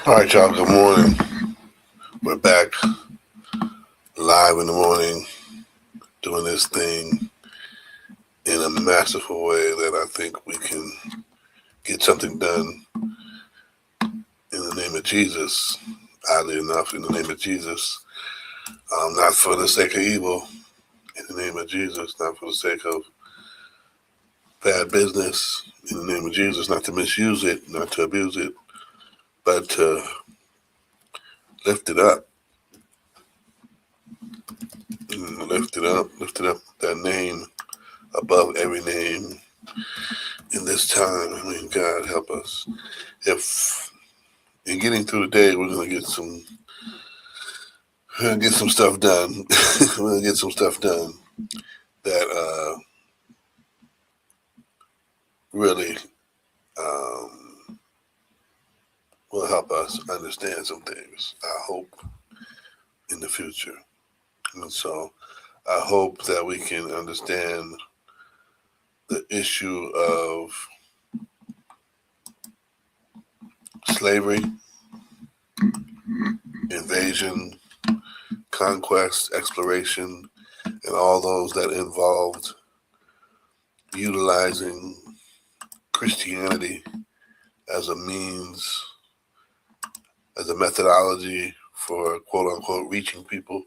All right, y'all. Good morning. We're back live in the morning, doing this thing in a masterful way that I think we can get something done in the name of Jesus. Oddly enough, in the name of Jesus, not for the sake of evil. In the name of Jesus, not for the sake of bad business. In the name of Jesus, not to misuse it, not to abuse it, but to lift it up. Lift it up. Lift it up. That name above every name in this time. I mean, God help us. If in getting through the day, we're gonna get some stuff done. We're gonna get some stuff done that really will help us understand some things. I hope in the future, and so I hope that we can understand the issue of slavery, invasion, conquest, exploration, and all those that involved utilizing Christianity as a means, as a methodology for quote unquote reaching people.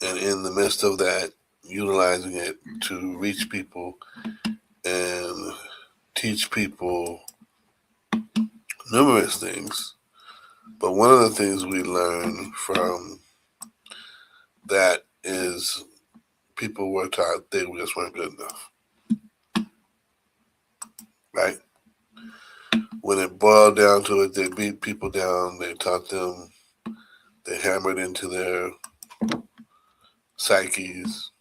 And in the midst of that, utilizing it to reach people and teach people numerous things. But one of the things we learn from that is people were taught they just weren't good enough. Right? When it boiled down to it, they beat people down, they taught them, they hammered into their psyches,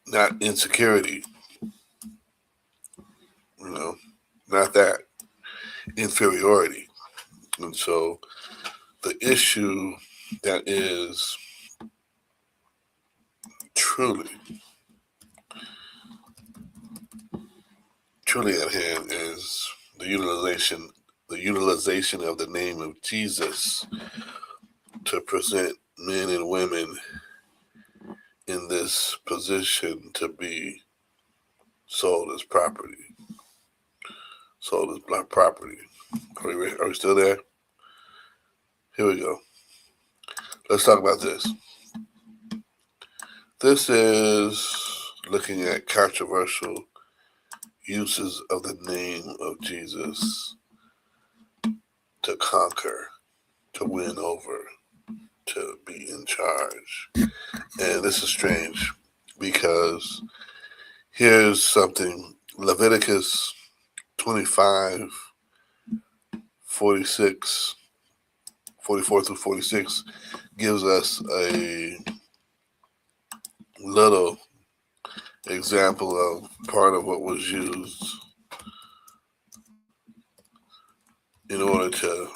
not insecurity, not that, inferiority. And so the issue that is truly at hand is the utilization of the name of Jesus to present men and women in this position to be sold as property. Sold as black property. Are we still there? Here we go. Let's talk about this. This is looking at controversial uses of the name of Jesus to conquer, to win over, to be in charge. And this is strange because here's something. Leviticus 25, 46, 44 through 46 gives us a little example of part of what was used in order to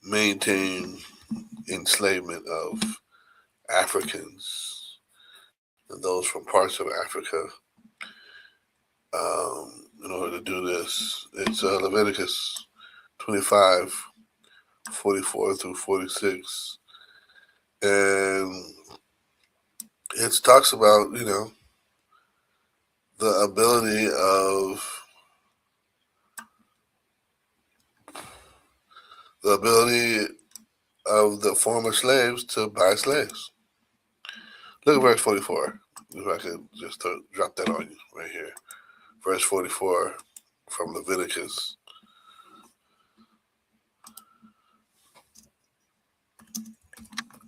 maintain enslavement of Africans and those from parts of Africa. In order to do this, it's Leviticus 25, 44 through 46. And it talks about, the ability of the former slaves to buy slaves. Look at verse 44. If I could just drop that on you right here. Verse 44 from Leviticus.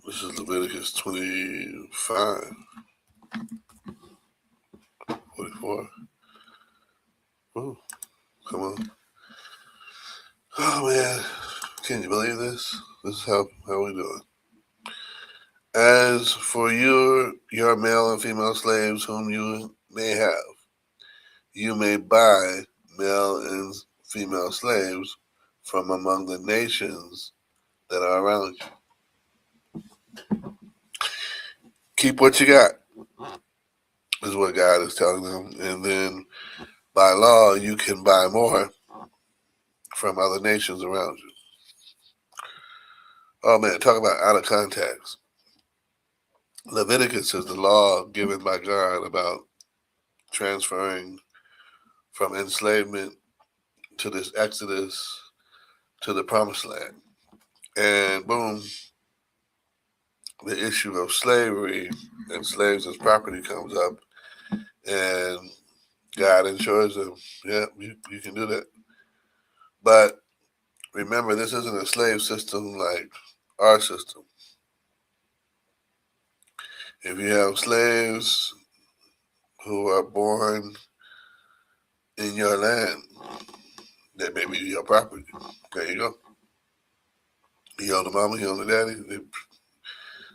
This is Leviticus 25, 44. Ooh, come on. Oh, man. Can you believe this? This is how we doing. As for your male and female slaves whom you may have, you may buy male and female slaves from among the nations that are around you. Keep what you got, is what God is telling them. And then by law, you can buy more from other nations around you. Oh man, talk about out of context. Leviticus is the law given by God about transferring from enslavement to this exodus to the promised land. And boom, the issue of slavery and slaves as property comes up, and God ensures them, yeah, you can do that. But remember, this isn't a slave system like our system. If you have slaves who are born in your land, they may be your property. There you go. You own the mama, you own the daddy,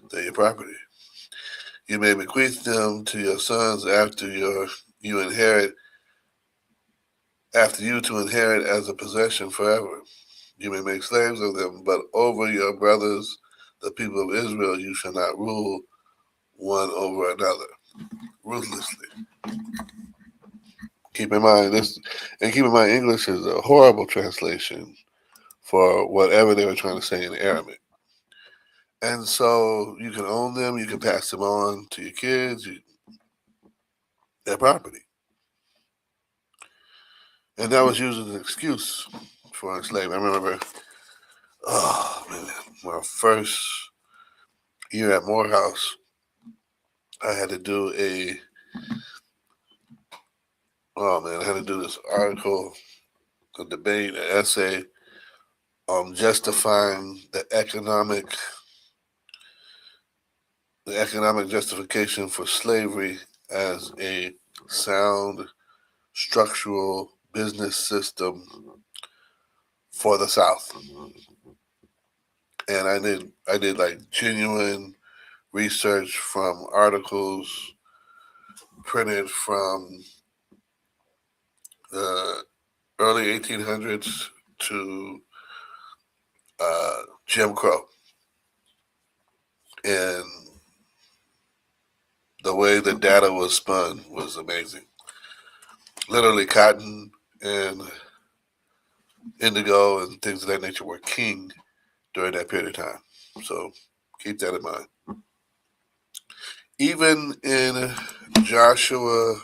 they're your property. You may bequeath them to your sons after you inherit after you to inherit as a possession forever. You may make slaves of them, but over your brothers, the people of Israel, you shall not rule one over another ruthlessly. Keep in mind this, and keep in mind English is a horrible translation for whatever they were trying to say in Arabic. And so you can own them, you can pass them on to your kids, their property. And that was used as an excuse for enslavement. I remember, oh man, my first year at Morehouse, I had to do I had to do this article, a debate, an essay on justifying the economic justification for slavery as a sound structural business system for the South. And I did like genuine research from articles printed from the early 1800s to Jim Crow. And the way the data was spun was amazing. Literally cotton and indigo and things of that nature were king during that period of time. So keep that in mind. Even in Joshua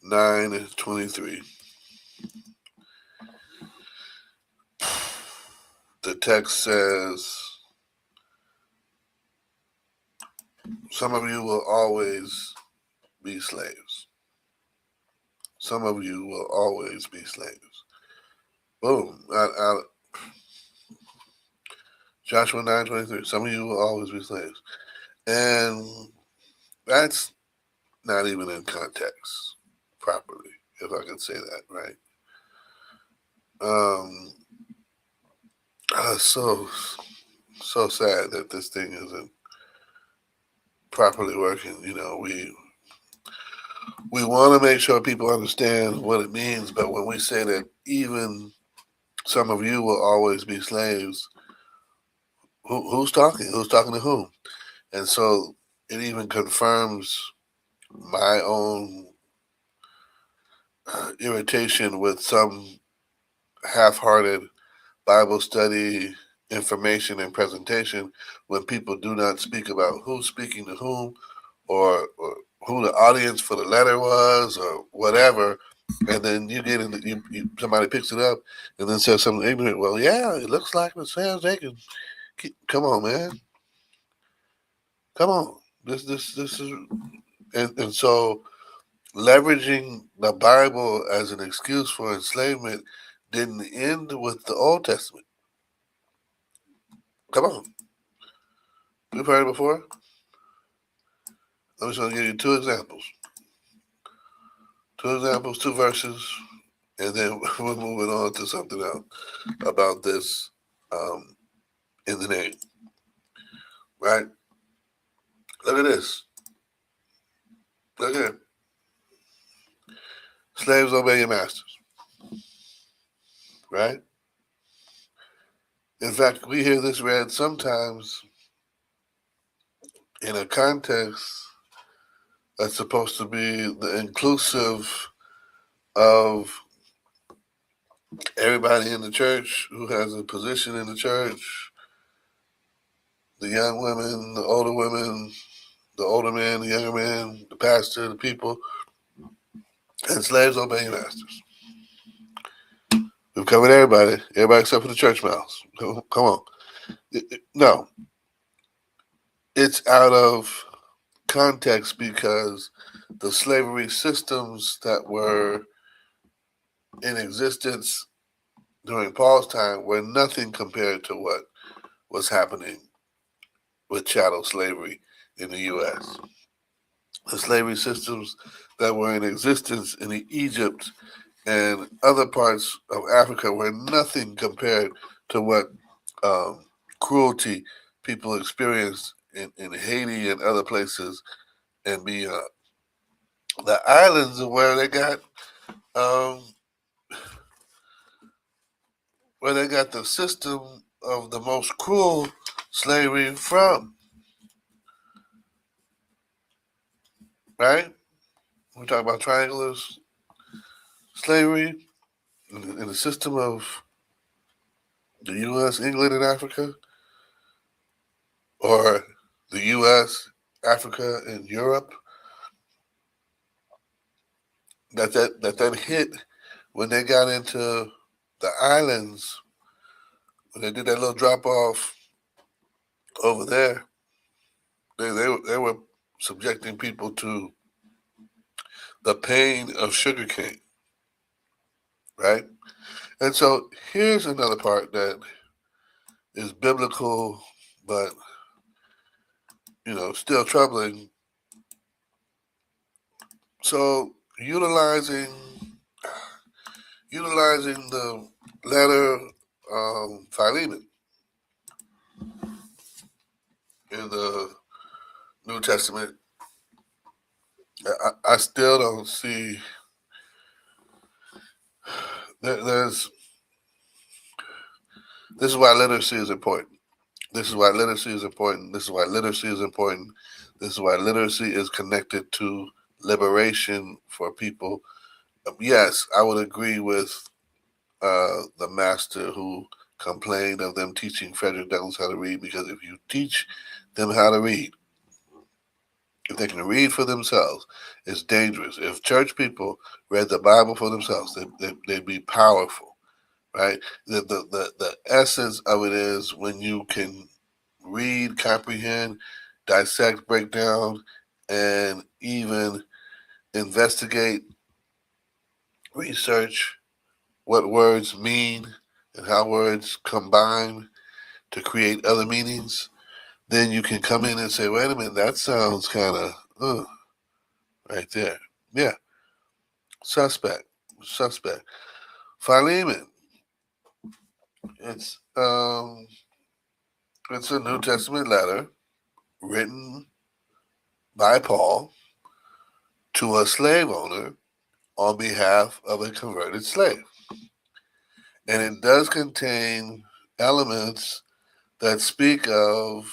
9:23, the text says, some of you will always be slaves. Some of you will always be slaves. Boom. Joshua 9:23. Some of you will always be slaves. And that's not even in context properly, if I can say that, right? So sad that this thing isn't properly working. You know, we want to make sure people understand what it means, but when we say that even some of you will always be slaves, who's talking? Who's talking to whom? And so it even confirms my own irritation with some half-hearted Bible study information and presentation when people do not speak about who's speaking to whom, or who the audience for the letter was, or whatever. And then you get into somebody picks it up and then says something ignorant. Well, yeah, it looks like it says they can. Come on, man. Come on. This is and so leveraging the Bible as an excuse for enslavement didn't end with the Old Testament. Come on. We've heard it before. I'm just going to give you two examples. Two verses, and then we're moving on to something else about this in the name. Right? Look at this. Look here. Slaves, obey your masters. Right? In fact, we hear this read sometimes in a context that's supposed to be the inclusive of everybody in the church who has a position in the church, the young women, the older women, the older men, the younger men, the pastor, the people, and slaves obey your masters. We've covered everybody except for the church mouse. Come on. No, it's out of context because the slavery systems that were in existence during Paul's time were nothing compared to what was happening with chattel slavery in the U.S. The slavery systems that were in existence in Egypt and other parts of Africa were nothing compared to what cruelty people experienced in Haiti and other places and beyond. The islands are um, where they got the system of the most cruel slavery from, right? We talk about triangular slavery in the system of the U.S., England, and Africa, or the U.S., Africa, and Europe. That hit when they got into the islands, when they did that little drop off over there. They were subjecting people to the pain of sugarcane, right? And so here's another part that is biblical, but still troubling. So utilizing the letter Philemon in the New Testament, I still don't see there's. This is why literacy is important. This is why literacy is important. This is why literacy is important. This is why literacy is connected to liberation for people. Yes, I would agree with the master who complained of them teaching Frederick Douglass how to read, because if you teach them how to read, if they can read for themselves, it's dangerous. If church people read the Bible for themselves, they'd be powerful, right? The essence of it is when you can read, comprehend, dissect, break down, and even investigate, research what words mean and how words combine to create other meanings, then you can come in and say, wait a minute, that sounds kind of right there. Yeah, suspect. Philemon. It's um, it's a New Testament letter written by Paul to a slave owner on behalf of a converted slave. And it does contain elements that speak of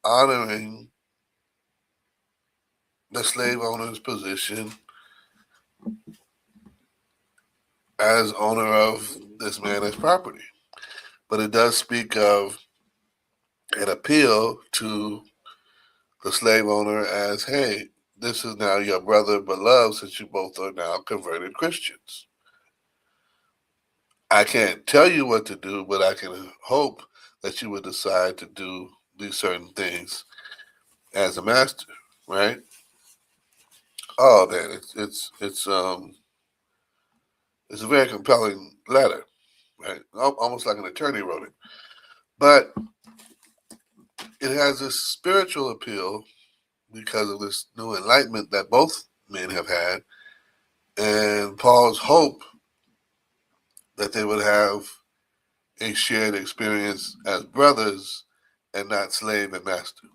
honoring the slave owner's position as owner of this man's property. But it does speak of an appeal to the slave owner as, hey, this is now your brother beloved, since you both are now converted Christians. I can't tell you what to do, but I can hope that you would decide to do these certain things as a master, right? Oh man, it's a very compelling letter, right? Almost like an attorney wrote it, but it has this spiritual appeal because of this new enlightenment that both men have had, and Paul's hope that they would have a shared experience as brothers and not slave and master.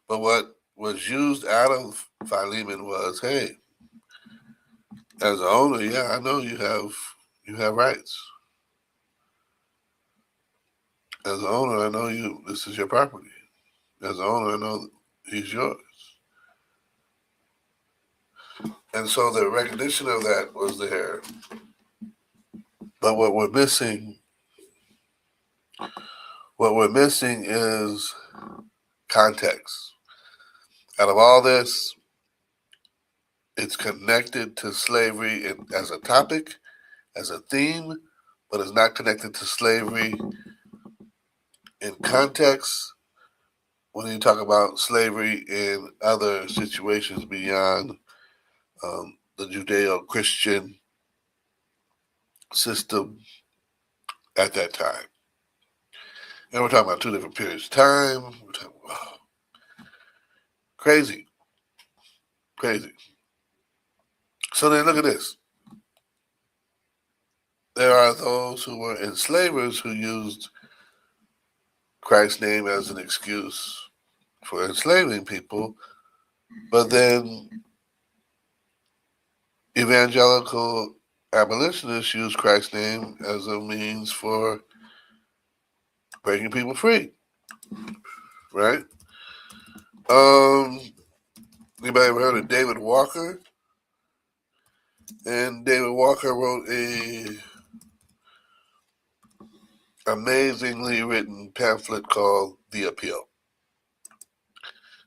But what was used out of Philemon was, hey, as an owner, yeah, I know you have rights. As an owner, I know this is your property. As an owner, I know he's yours. And so the recognition of that was there. But what we're missing is context. Out of all this, it's connected to slavery as a topic, as a theme, but it's not connected to slavery in context when you talk about slavery in other situations beyond the Judeo-Christian system at that time. And we're talking about two different periods of time. We're talking, crazy. So then look at this. There are those who were enslavers who used Christ's name as an excuse for enslaving people, but then evangelical abolitionists use Christ's name as a means for breaking people free, right? Anybody ever heard of David Walker? And David Walker wrote a amazingly written pamphlet called The Appeal.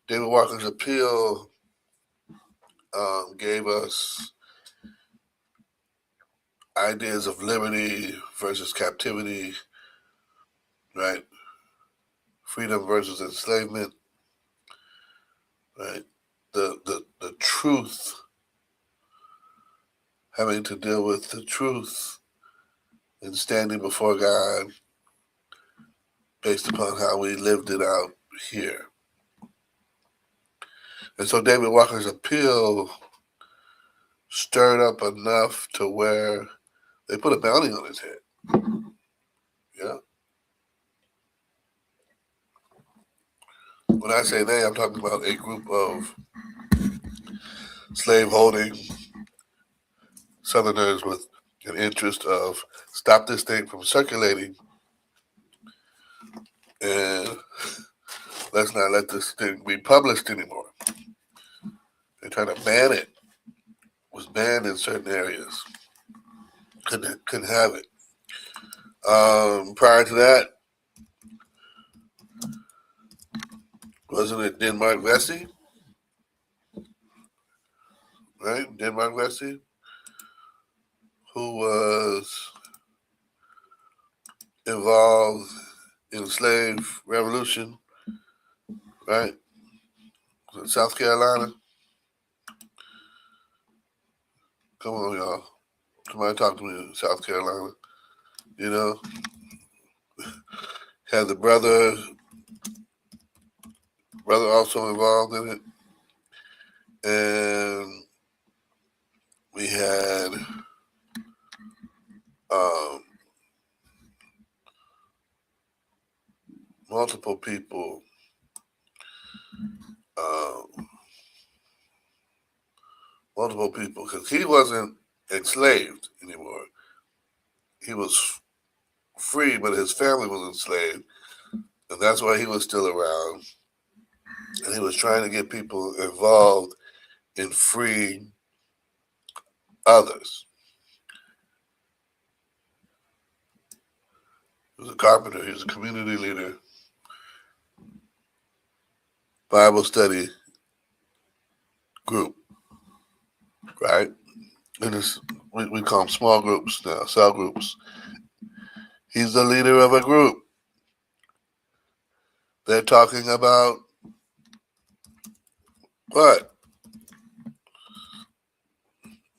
David Walker's appeal gave us ideas of liberty versus captivity, right? Freedom versus enslavement, right? The truth, having to deal with the truth and standing before God based upon how we lived it out here. And so David Walker's appeal stirred up enough to where they put a bounty on his head. Yeah. When I say they, I'm talking about a group of slave-holding Southerners with an interest of stop this thing from circulating and let's not let this thing be published anymore. They're trying to ban it. It was banned in certain areas. Couldn't have it. Prior to that, wasn't it Denmark Vesey? Right? Denmark Vesey, who was involved in the slave revolution, right? South Carolina. Come on, y'all. Somebody talk to me in South Carolina. You know, had the brother also involved in it. And we had multiple people because he wasn't enslaved anymore. He was free, but his family was enslaved, and that's why he was still around. And he was trying to get people involved in freeing others. He was a carpenter. He was a community leader, Bible study group, right? And we call them small groups now, cell groups. He's the leader of a group. They're talking about what?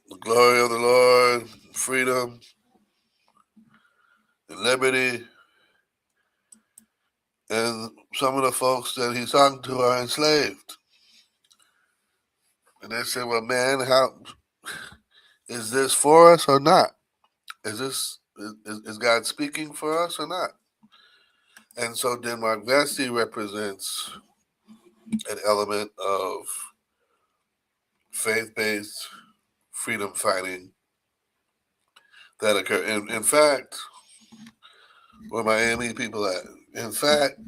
The glory of the Lord, freedom, and liberty. And some of the folks that he's talking to are enslaved. And they say, well, man, how is this for us or not? Is God speaking for us or not? And so Denmark Vesey represents an element of faith-based freedom fighting that occur. In fact, where my AME people at? In fact,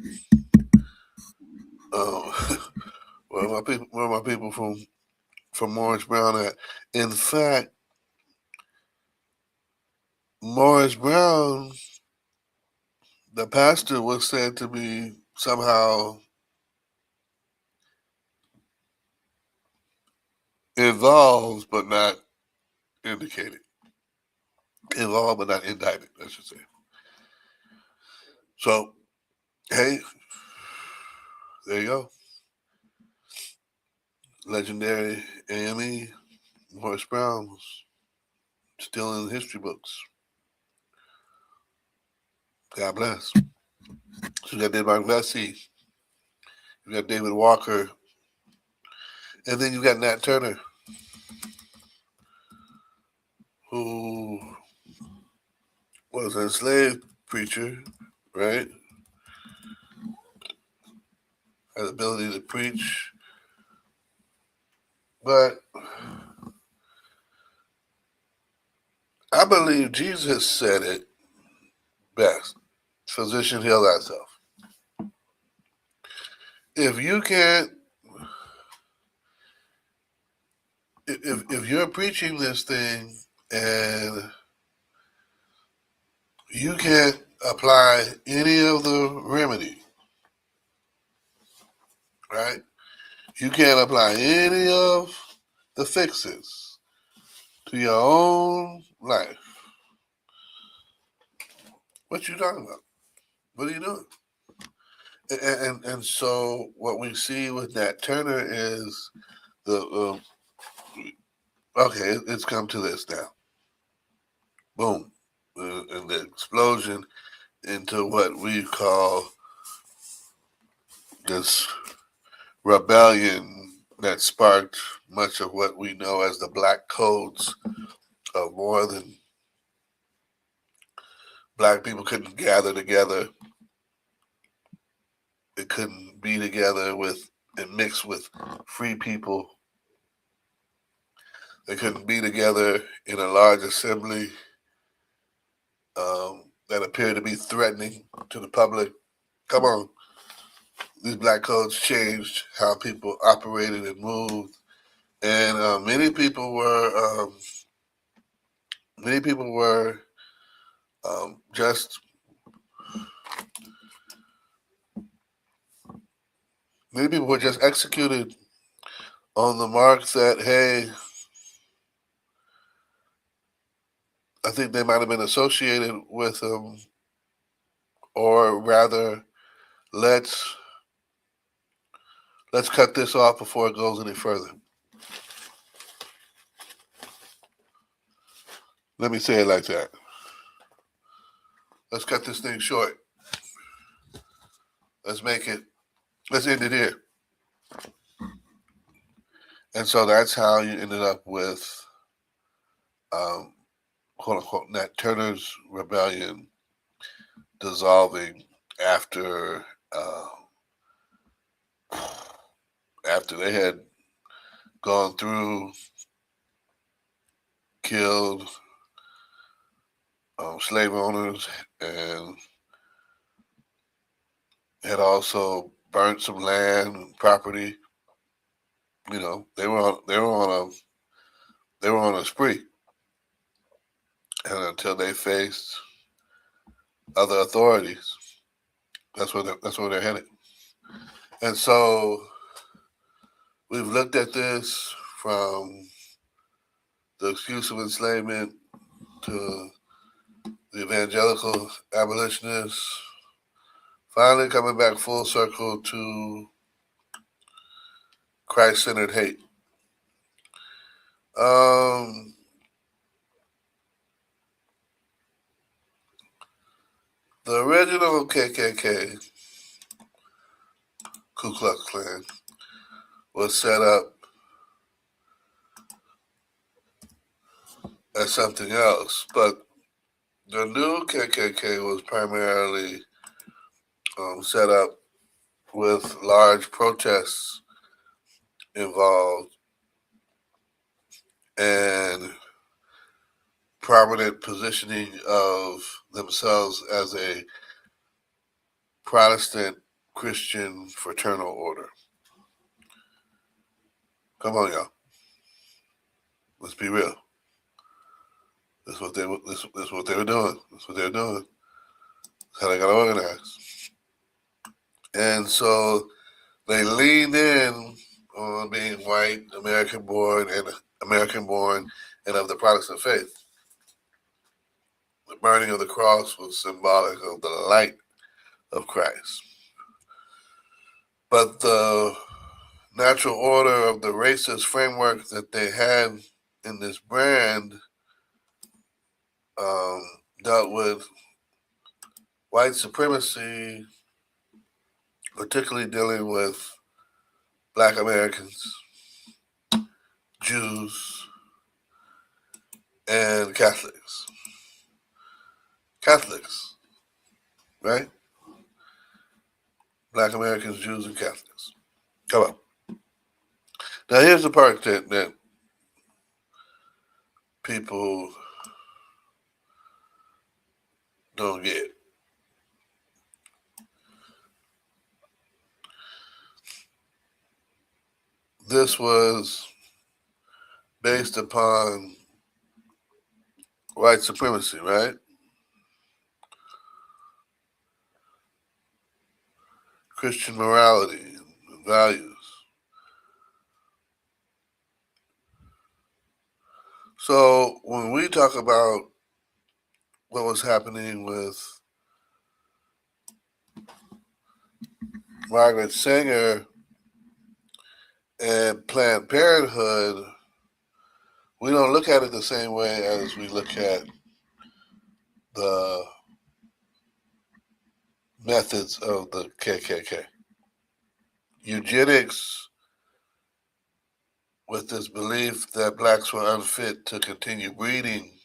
where my people from Morris Brown that, in fact, Morris Brown, the pastor, was said to be somehow involved but not indicated. Involved but not indicted, I should say. So, hey, there you go. Legendary AME, Morris Brown, was still in the history books. God bless. So you got David Vesey, you got David Walker, and then you got Nat Turner, who was an enslaved preacher, right? Had the ability to preach, but I believe Jesus said it best. Physician, heal thyself. If you can't, if you're preaching this thing and you can't apply any of the remedy, right? You can't apply any of the fixes to your own life. What you talking about? What are you doing? And so what we see with Nat Turner is the okay, it's come to this now. Boom, and the explosion into what we call this rebellion that sparked much of what we know as the Black Codes of more than Black people couldn't gather together. It couldn't be together with and mix with free people. They couldn't be together in a large assembly that appeared to be threatening to the public. Come on, these Black codes changed how people operated and moved, and many people were just many people were just executed on the marks that, hey, I think they might have been associated with them, or rather, let's cut this off before it goes any further. Let me say it like that. Let's cut this thing short. Let's end it here. And so that's how you ended up with, quote unquote, Nat Turner's rebellion dissolving after after they had gone through, killed slave owners, and had also burnt some land and property. You know, they were on a spree, and until they faced other authorities, that's where they're headed. And so we've looked at this from the excuse of enslavement to the evangelical abolitionists, finally coming back full circle to Christ-centered hate. The original KKK, Ku Klux Klan, was set up as something else, but the new KKK was primarily set up with large protests involved and prominent positioning of themselves as a Protestant Christian fraternal order. Come on, y'all. Let's be real. That's what they were. That's what they were doing. That's what they were doing. That's how they got organized. And so they leaned in on being white, American-born, and of the Protestant faith. The burning of the cross was symbolic of the light of Christ. But the natural order of the racist framework that they had in this brand dealt with white supremacy, particularly dealing with Black Americans, Jews, and Catholics. Catholics, right? Black Americans, Jews, and Catholics. Come on. Now here's the part that people don't get. This was based upon white supremacy, right? Christian morality and values. So when we talk about what was happening with Margaret Sanger and Planned Parenthood, we don't look at it the same way as we look at the methods of the KKK. Eugenics, with this belief that blacks were unfit to continue breeding,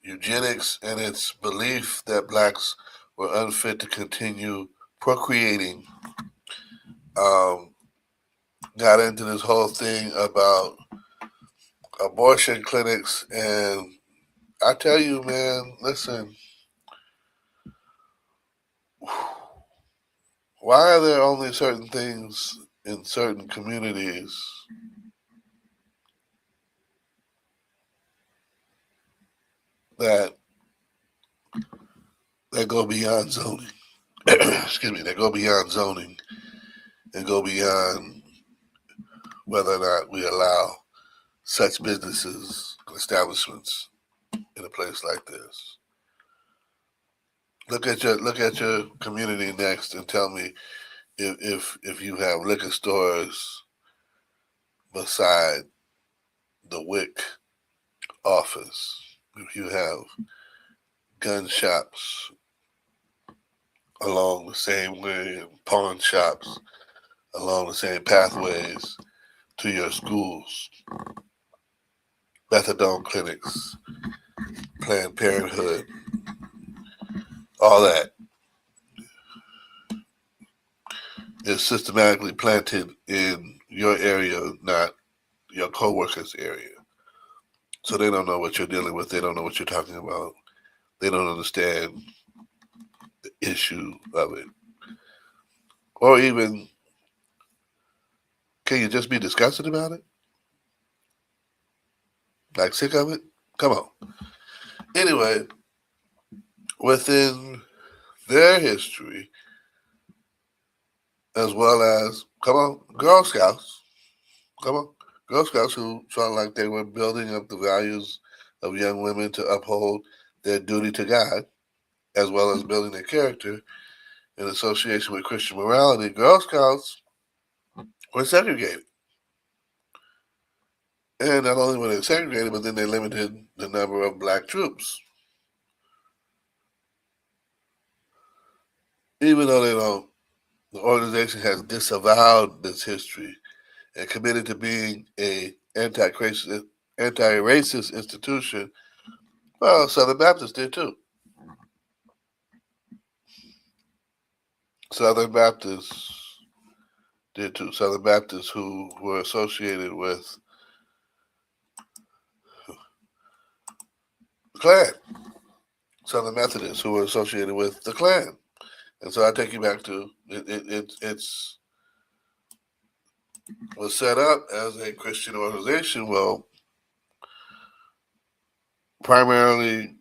eugenics and its belief that blacks were unfit to continue procreating, got into this whole thing about abortion clinics. And I tell you, man, listen, why are there only certain things in certain communities that go beyond zoning? Excuse me, that go beyond zoning and go beyond whether or not we allow such businesses and establishments in a place like this. Look at your community next and tell me if you have liquor stores beside the WIC office, if you have gun shops along the same way, pawn shops along the same pathways to your schools, methadone clinics, Planned Parenthood, all that is systematically planted in your area, not your co-workers' area. So they don't know what you're dealing with. They don't know what you're talking about. They don't understand the issue of it. Or even, can you just be disgusted about it? Like sick of it? Come on. Anyway, within their history, as well as, come on, Girl Scouts, come on, Girl Scouts who felt like they were building up the values of young women to uphold their duty to God, as well as building their character in association with Christian morality. Girl Scouts were segregated. And not only were they segregated, but then they limited the number of black troops. Even though they don't, the organization has disavowed this history and committed to being a anti-racist institution. Well, Southern Baptists did too. Southern Baptists did too. Southern Baptists who were associated with the Klan. Southern Methodists who were associated with the Klan. And so I take you back to it's was set up as a Christian organization. Well, primarily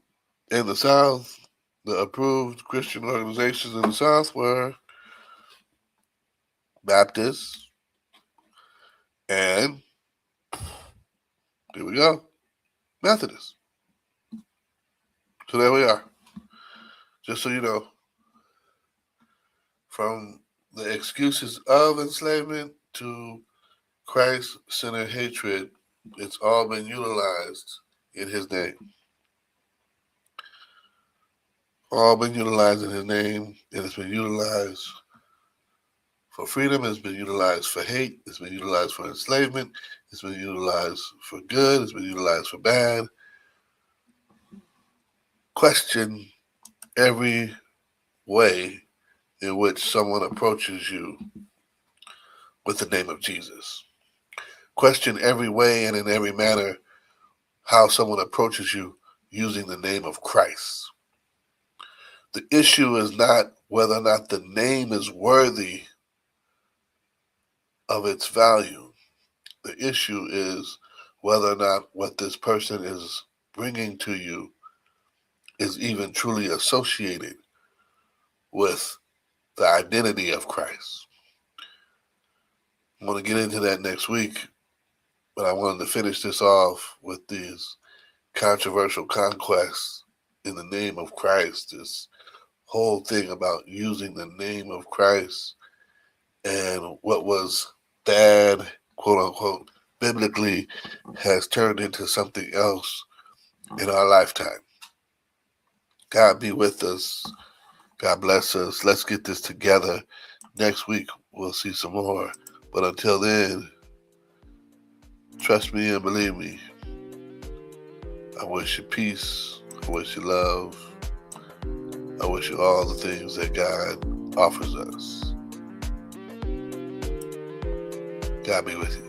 in the South, the approved Christian organizations in the South were Baptists and, here we go, Methodists. So there we are. Just so you know, from the excuses of enslavement to Christ-centered hatred, it's all been utilized in his name. All been utilized in his name, and it's been utilized for freedom, it's been utilized for hate, it's been utilized for enslavement, it's been utilized for good, it's been utilized for bad. Question every way in which someone approaches you with the name of Jesus. Question every way and in every manner how someone approaches you using the name of Christ. The issue is not whether or not the name is worthy of its value. The issue is whether or not what this person is bringing to you is even truly associated with the identity of Christ. I'm going to get into that next week, but I wanted to finish this off with these controversial conquests in the name of Christ, this whole thing about using the name of Christ and what was bad, quote unquote, biblically has turned into something else in our lifetime. God be with us. God bless us. Let's get this together. Next week, we'll see some more. But until then, trust me and believe me. I wish you peace. I wish you love. I wish you all the things that God offers us. God be with you.